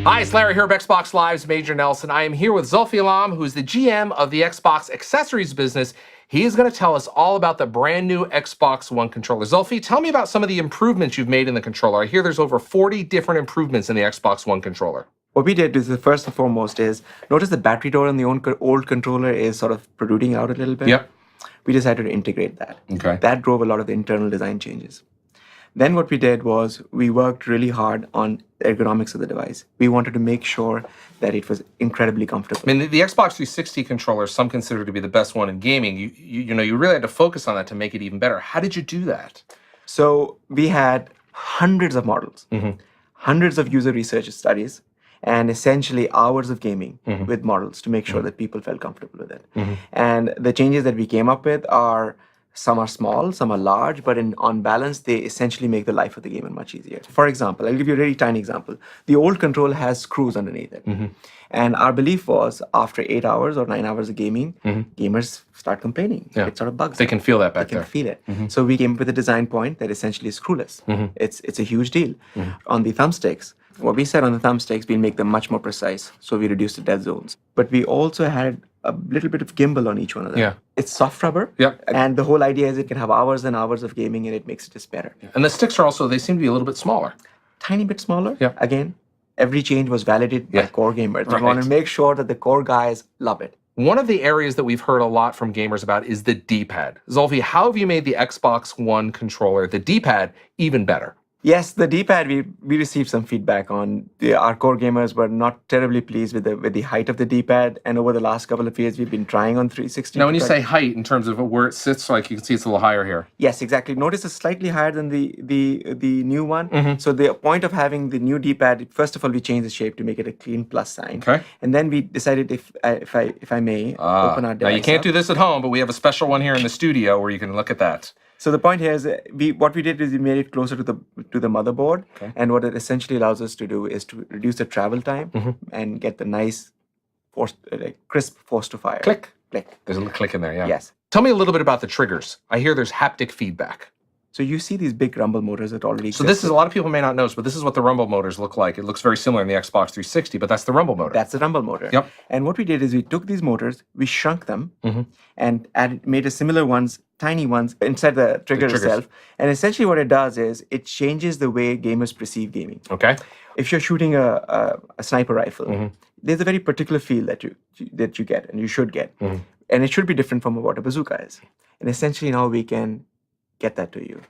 Hi, it's Larry here of Xbox Live's Major Nelson. I am here with Zulfi Alam, who is the GM of the Xbox accessories business. He is going to tell us all about the brand new Xbox One controller. Zulfi, tell me about some of the improvements you've made in the controller. I hear there's over 40 different improvements in the Xbox One controller. What we did is, the first and foremost, is notice the battery door on the old controller is sort of protruding out a little bit. Yep. We decided to integrate that. Okay. That drove a lot of the internal design changes. Then what we did was we worked really hard on the ergonomics of the device. We wanted to make sure that it was incredibly comfortable. I mean, the Xbox 360 controller, some consider to be the best one in gaming. You really had to focus on that to make it even better. How did you do that? So we had hundreds of models, hundreds of user research studies, and essentially hours of gaming with models to make sure that people felt comfortable with it. And the changes that we came up with are, some are small, some are large, but on balance, they essentially make the life of the gamer much easier. For example, I'll give you a really tiny example. The old control has screws underneath it. And our belief was, after 8 hours or 9 hours of gaming, gamers start complaining. Yeah. It sort of bugs They them. can feel that back there. They can feel it. So we came up with a design point that essentially is screwless. It's a huge deal. On the thumbsticks, what we said on the thumbsticks, we'll make them much more precise. So we reduced the dead zones. But we also had a little bit of gimbal on each one of them. Yeah. It's soft rubber. Yeah. And the whole idea is it can have hours and hours of gaming, and it makes it just better. And the sticks are also, they seem to be a little bit smaller. Tiny bit smaller. Yeah. Again, every change was validated by core gamers. Right. We want to make sure that the core guys love it. One of the areas that we've heard a lot from gamers about is the D-pad. Zulfi, how have you made the Xbox One controller, the D-pad, even better? Yes, the D-pad, we received some feedback on. Our core gamers were not terribly pleased with the height of the D-pad, and over the last couple of years, we've been trying on 360. Now, when you say height, in terms of where it sits, like you can see it's a little higher here. Yes, exactly. Notice it's slightly higher than the new one. So the point of having the new D-pad, first of all, we changed the shape to make it a clean plus sign. Okay. And then we decided, if I may, open our device. Now, you can't up. do this at home, but we have a special one here in the studio where you can look at that. So the point here is, what we did is we made it closer to the motherboard, and what it essentially allows us to do is to reduce the travel time and get the nice, crisp force to fire. Click. Click. There's a little click in there, yeah. Yes. Tell me a little bit about the triggers. I hear there's haptic feedback. So you see these big rumble motors that already exist. So this is, a lot of people may not notice, but this is what the rumble motors look like. It looks very similar in the Xbox 360, but that's the rumble motor. That's the rumble motor. Yep. And what we did is we took these motors, we shrunk them, and made a similar ones, tiny ones, inside the trigger itself. And essentially what it does is it changes the way gamers perceive gaming. Okay. If you're shooting a sniper rifle, there's a very particular feel that you get, and you should get. And it should be different from what a bazooka is. And essentially now we can get that to you.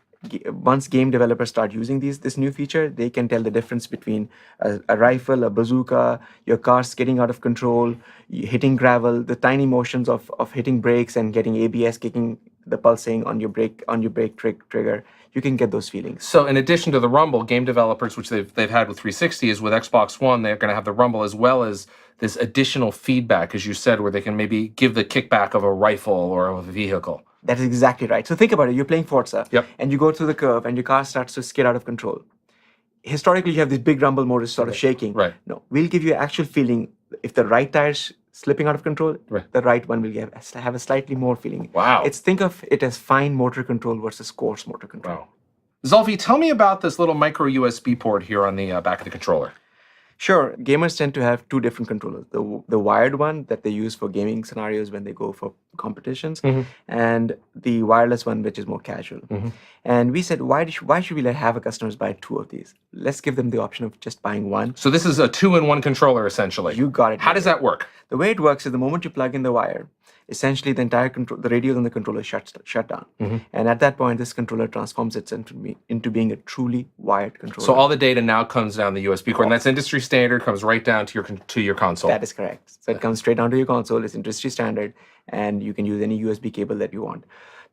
Once game developers start using this new feature, they can tell the difference between a rifle, a bazooka, your car skidding out of control, hitting gravel, the tiny motions of hitting brakes and getting ABS kicking the pulsing on your brake trigger. You can get those feelings. So in addition to the rumble, game developers, which they've had with 360, is with Xbox One, they're going to have the rumble as well as this additional feedback, as you said, where they can maybe give the kickback of a rifle or of a vehicle. That is exactly right. So think about it. You're playing Forza, and you go through the curve, and your car starts to skid out of control. Historically, you have these big rumble motors sort of shaking. Right. No, we'll give you an actual feeling. If the right tire's slipping out of control, the right one will have a slightly more feeling. Wow. Think of it as fine motor control versus coarse motor control. Wow. Zulfi, tell me about this little micro USB port here on the back of the controller. Sure. Gamers tend to have two different controllers. The wired one that they use for gaming scenarios when they go for competitions, and the wireless one, which is more casual. And we said, why should we have our customers buy two of these? Let's give them the option of just buying one. So this is a 2-in-1 controller, essentially. You got it. How does that work? The way it works is the moment you plug in the wire, essentially the entire the radios on the controller shut down. And at that point, this controller transforms itself into being a truly wired controller. So all the data now comes down the USB cord, and that's industry standard, comes right down to your console. That is correct. So it comes straight down to your console. It's industry standard, and you can use any USB cable that you want.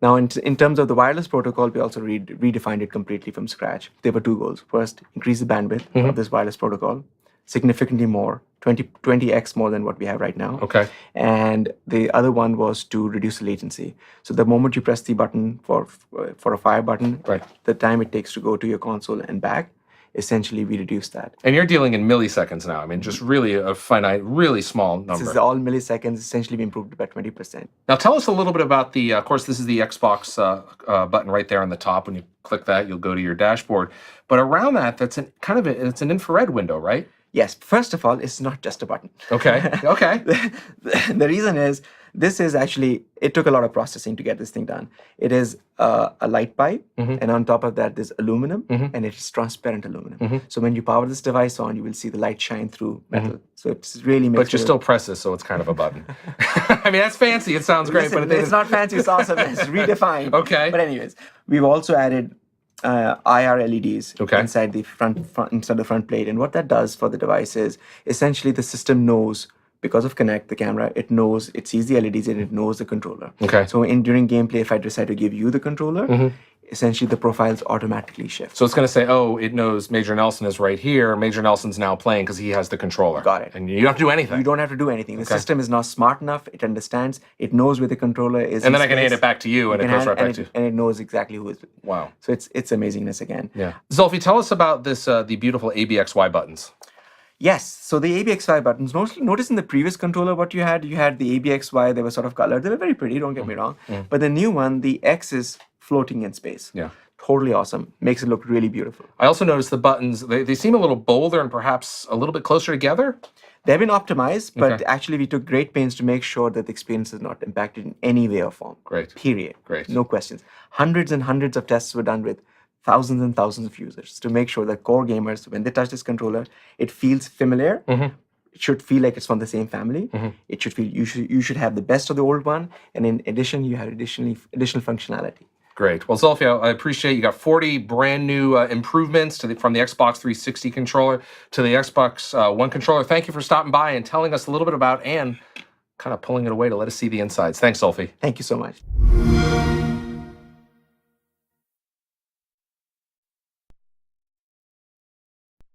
Now, in terms of the wireless protocol, we also redefined it completely from scratch. There were two goals. First, increase the bandwidth of this wireless protocol significantly more, 20x more than what we have right now. Okay. And the other one was to reduce the latency. So the moment you press the button for a fire button, the time it takes to go to your console and back, essentially we reduce that. And you're dealing in milliseconds now. I mean, just really a finite, really small number. This is all milliseconds. Essentially, we improved by 20%. Now, tell us a little bit about the. Of course, this is the Xbox button right there on the top. When you click that, you'll go to your dashboard. But around that, it's an infrared window, right? Yes, first of all, it's not just a button. Okay. Okay. The reason is this is actually, it took a lot of processing to get this thing done. It is a light pipe, and on top of that, there's aluminum, and it's transparent aluminum. So when you power this device on, you will see the light shine through metal. So it's really makes But you still press this, so it's kind of a button. I mean, that's fancy. It sounds great, Listen, but it's not fancy. It's awesome. It's redefined. Okay. But anyways, we've also added IR LEDs Okay. inside the inside the front plate, and what that does for the device is essentially the system knows, because of Connect, the camera, it knows, it sees the LEDs and it knows the controller. Okay. So during gameplay, if I decide to give you the controller, essentially the profiles automatically shift. So it's going to say, oh, it knows Major Nelson is right here. Major Nelson's now playing because he has the controller. Got it. And you don't have to do anything. You don't have to do anything. The system is now smart enough. It understands. It knows where the controller is. And then I can hand it back to you, and it goes right back to you. And it knows exactly who is. Wow. So it's amazingness again. Yeah. Zulfi, tell us about this the beautiful ABXY buttons. Yes. So the ABXY buttons. Notice in the previous controller what you had the ABXY. They were sort of colored. They were very pretty. Don't get me wrong. But the new one, the X is floating in space. Yeah. Totally awesome. Makes it look really beautiful. I also noticed the buttons, they seem a little bolder and perhaps a little bit closer together. They've been optimized, but actually we took great pains to make sure that the experience is not impacted in any way or form. Great. Period. Great. No questions. Hundreds and hundreds of tests were done with thousands and thousands of users to make sure that core gamers, when they touch this controller, it feels familiar. It should feel like it's from the same family. It should feel you should have the best of the old one, and in addition, you have additional functionality. Great. Well, Zulfi, I appreciate you got 40 brand new improvements from the Xbox 360 controller to the Xbox One controller. Thank you for stopping by and telling us a little bit about and kind of pulling it away to let us see the insides. Thanks, Zulfi. Thank you so much.